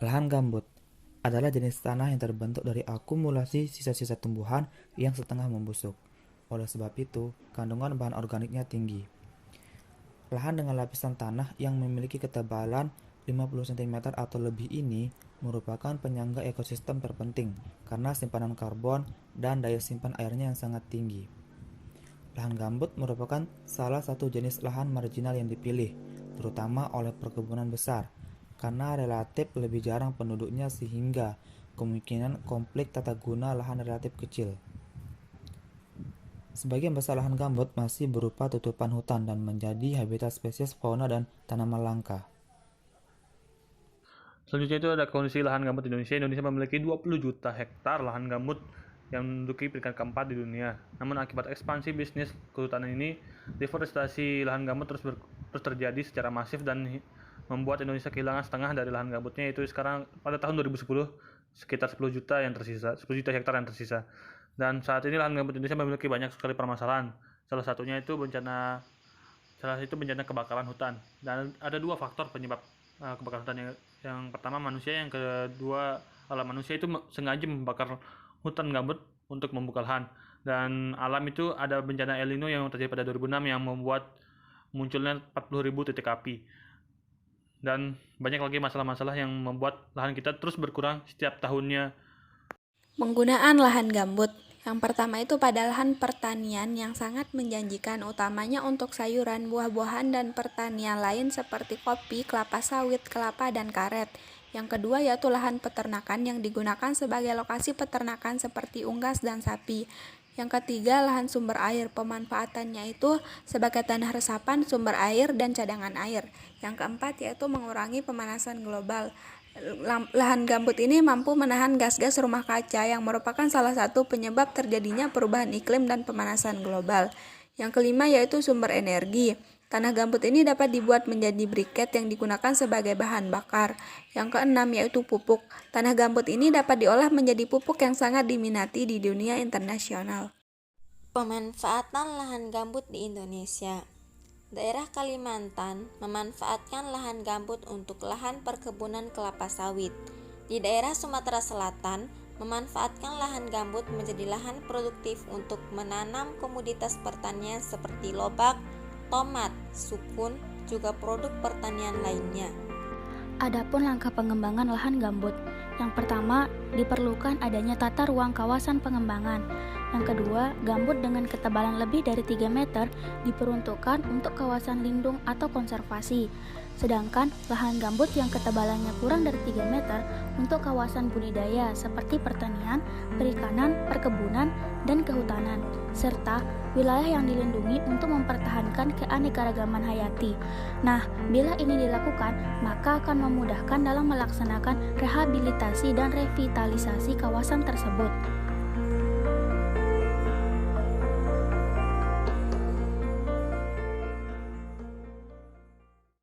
Lahan gambut adalah jenis tanah yang terbentuk dari akumulasi sisa-sisa tumbuhan yang setengah membusuk. Oleh sebab itu, kandungan bahan organiknya tinggi. Lahan dengan lapisan tanah yang memiliki ketebalan 50 cm atau lebih ini merupakan penyangga ekosistem terpenting karena simpanan karbon dan daya simpan airnya yang sangat tinggi. Lahan gambut merupakan salah satu jenis lahan marginal yang dipilih, terutama oleh perkebunan besar, karena relatif lebih jarang penduduknya sehingga kemungkinan konflik tata guna lahan relatif kecil. Sebagian besar lahan gambut masih berupa tutupan hutan dan menjadi habitat spesies fauna dan tanaman langka. Selanjutnya itu ada kondisi lahan gambut di Indonesia. Indonesia memiliki 20 juta hektar lahan gambut yang menduduki peringkat keempat di dunia. Namun akibat ekspansi bisnis kehutanan ini, deforestasi lahan gambut terus terjadi secara masif dan membuat Indonesia kehilangan setengah dari lahan gambutnya. Itu sekarang pada tahun 2010 sekitar 10 juta hektar yang tersisa. Dan saat ini lahan gambut Indonesia memiliki banyak sekali permasalahan. Salah satunya itu bencana kebakaran hutan. Dan ada dua faktor penyebab kebakaran hutan. Yang pertama manusia, yang kedua manusia itu sengaja membakar hutan gambut untuk membuka lahan. Dan alam itu ada bencana El Nino yang terjadi pada 2006 yang membuat munculnya 40.000 titik api. Dan banyak lagi masalah-masalah yang membuat lahan kita terus berkurang setiap tahunnya. Penggunaan lahan gambut. Yang pertama itu pada lahan pertanian yang sangat menjanjikan, utamanya untuk sayuran, buah-buahan, dan pertanian lain seperti kopi, kelapa sawit, kelapa, dan karet. Yang kedua yaitu lahan peternakan yang digunakan sebagai lokasi peternakan seperti unggas dan sapi. Yang ketiga, lahan sumber air. Pemanfaatannya itu sebagai tanah resapan, sumber air, dan cadangan air. Yang keempat yaitu mengurangi pemanasan global. Lahan gambut ini mampu menahan gas-gas rumah kaca yang merupakan salah satu penyebab terjadinya perubahan iklim dan pemanasan global. Yang kelima yaitu sumber energi. Tanah gambut ini dapat dibuat menjadi briket yang digunakan sebagai bahan bakar. Yang keenam yaitu pupuk. Tanah gambut ini dapat diolah menjadi pupuk yang sangat diminati di dunia internasional. Pemanfaatan lahan gambut di Indonesia. Daerah Kalimantan memanfaatkan lahan gambut untuk lahan perkebunan kelapa sawit. Di daerah Sumatera Selatan memanfaatkan lahan gambut menjadi lahan produktif untuk menanam komoditas pertanian seperti lobak, tomat, sukun, juga produk pertanian lainnya. Adapun langkah pengembangan lahan gambut, yang pertama diperlukan adanya tata ruang kawasan pengembangan. Yang kedua, gambut dengan ketebalan lebih dari 3 meter diperuntukkan untuk kawasan lindung atau konservasi. Sedangkan lahan gambut yang ketebalannya kurang dari 3 meter untuk kawasan budidaya seperti pertanian, perikanan, perkebunan, dan kehutanan, serta wilayah yang dilindungi untuk mempertahankan keanekaragaman hayati. Nah, bila ini dilakukan, maka akan memudahkan dalam melaksanakan rehabilitasi dan revitalisasi kawasan tersebut.